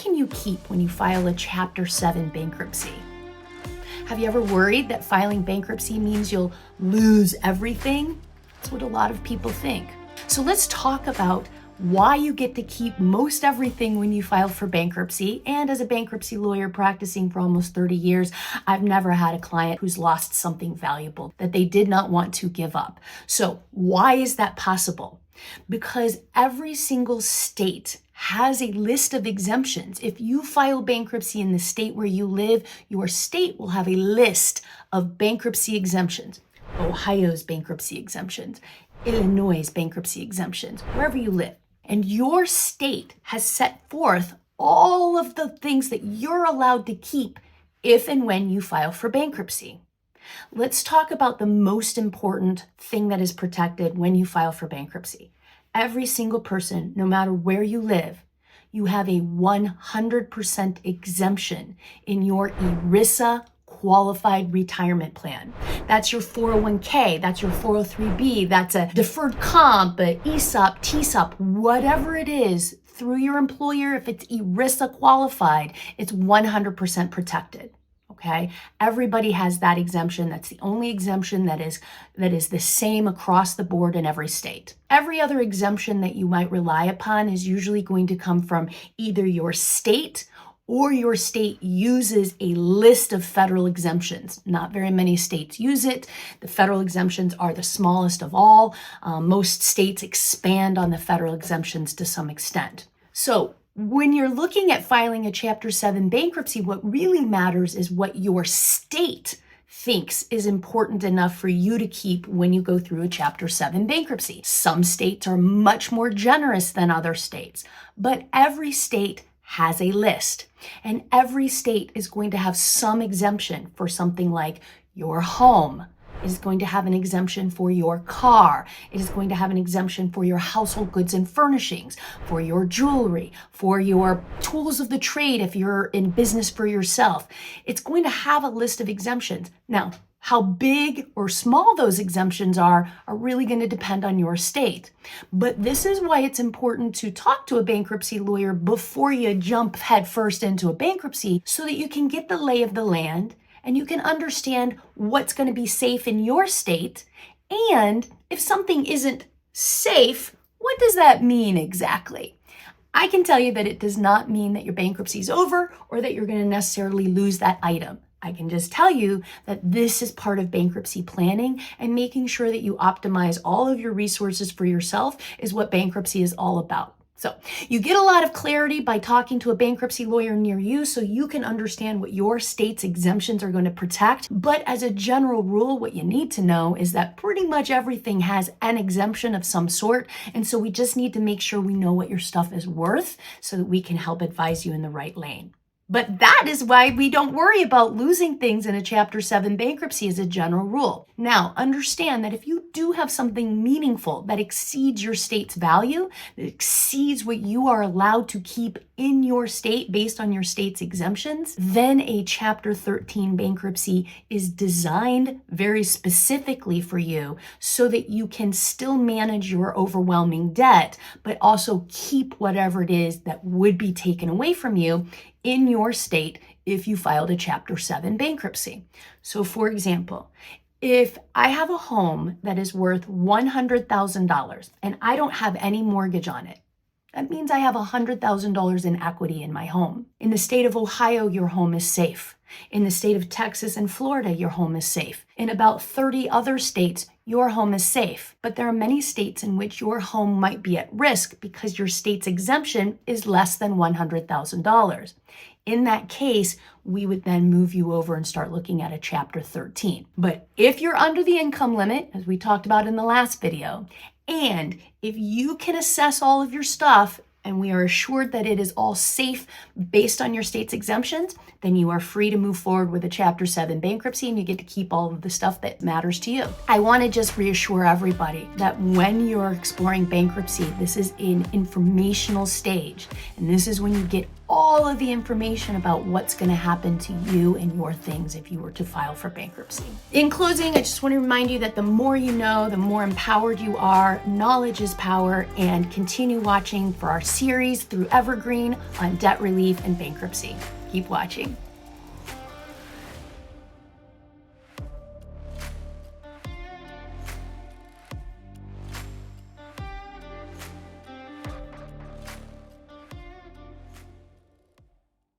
can you keep when you file a Chapter 7 bankruptcy? Have you ever worried that filing bankruptcy means you'll lose everything? That's what a lot of people think. So let's talk about why you get to keep most everything when you file for bankruptcy. And as a bankruptcy lawyer practicing for almost 30 years, I've never had a client who's lost something valuable that they did not want to give up. So why is that possible? Because every single state has a list of exemptions. If you file bankruptcy in the state where you live, your state will have a list of bankruptcy exemptions. Ohio's bankruptcy exemptions, Illinois' bankruptcy exemptions, wherever you live. And your state has set forth all of the things that you're allowed to keep if and when you file for bankruptcy. Let's talk about the most important thing that is protected when you file for bankruptcy. Every single person, no matter where you live, you have a 100% exemption in your ERISA qualified retirement plan. That's your 401k, that's your 403b, that's a deferred comp, a ESOP, TSOP, whatever it is through your employer. If it's ERISA qualified, it's 100% protected. Okay, everybody has that exemption. That's the only exemption that is the same across the board in every state. Every other exemption that you might rely upon is usually going to come from either your state or your state uses a list of federal exemptions. Not very many states use it. The federal exemptions are the smallest of all. Most states expand on the federal exemptions to some extent. So when you're looking at filing a Chapter 7 bankruptcy, what really matters is what your state thinks is important enough for you to keep when you go through a Chapter 7 bankruptcy. Some states are much more generous than other states, but every state has a list, and every state is going to have some exemption for something like your home. It is going to have an exemption for your car. It is going to have an exemption for your household goods and furnishings, for your jewelry, for your tools of the trade if you're in business for yourself. It's going to have a list of exemptions. Now, how big or small those exemptions are really going to depend on your state. But this is why it's important to talk to a bankruptcy lawyer before you jump headfirst into a bankruptcy, so that you can get the lay of the land and you can understand what's going to be safe in your state. And if something isn't safe, what does that mean exactly? I can tell you that it does not mean that your bankruptcy is over or that you're going to necessarily lose that item. I can just tell you that this is part of bankruptcy planning, and making sure that you optimize all of your resources for yourself is what bankruptcy is all about. So you get a lot of clarity by talking to a bankruptcy lawyer near you, so you can understand what your state's exemptions are going to protect. But as a general rule, what you need to know is that pretty much everything has an exemption of some sort. And so we just need to make sure we know what your stuff is worth so that we can help advise you in the right lane. But that is why we don't worry about losing things in a Chapter 7 bankruptcy as a general rule. Now, understand that if you do have something meaningful that exceeds your state's value, that exceeds what you are allowed to keep in your state based on your state's exemptions, then a Chapter 13 bankruptcy is designed very specifically for you so that you can still manage your overwhelming debt, but also keep whatever it is that would be taken away from you in your state if you filed a Chapter 7 bankruptcy. So for example, if I have a home that is worth $100,000 and I don't have any mortgage on it, that means I have $100,000 in equity in my home. In the state of Ohio, your home is safe. In the state of Texas and Florida, your home is safe. In about 30 other states, your home is safe. But there are many states in which your home might be at risk because your state's exemption is less than $100,000. In that case, we would then move you over and start looking at a Chapter 13. But if you're under the income limit, as we talked about in the last video, and if you can assess all of your stuff and we are assured that it is all safe based on your state's exemptions, then you are free to move forward with a Chapter 7 bankruptcy and you get to keep all of the stuff that matters to you. I want to just reassure everybody that when you're exploring bankruptcy, this is an informational stage, and this is when you get all all of the information about what's going to happen to you and your things if you were to file for bankruptcy. In closing, I just want to remind you that the more you know, the more empowered you are. Knowledge is power, and continue watching for our series through Evergreen on debt relief and bankruptcy. Keep watching.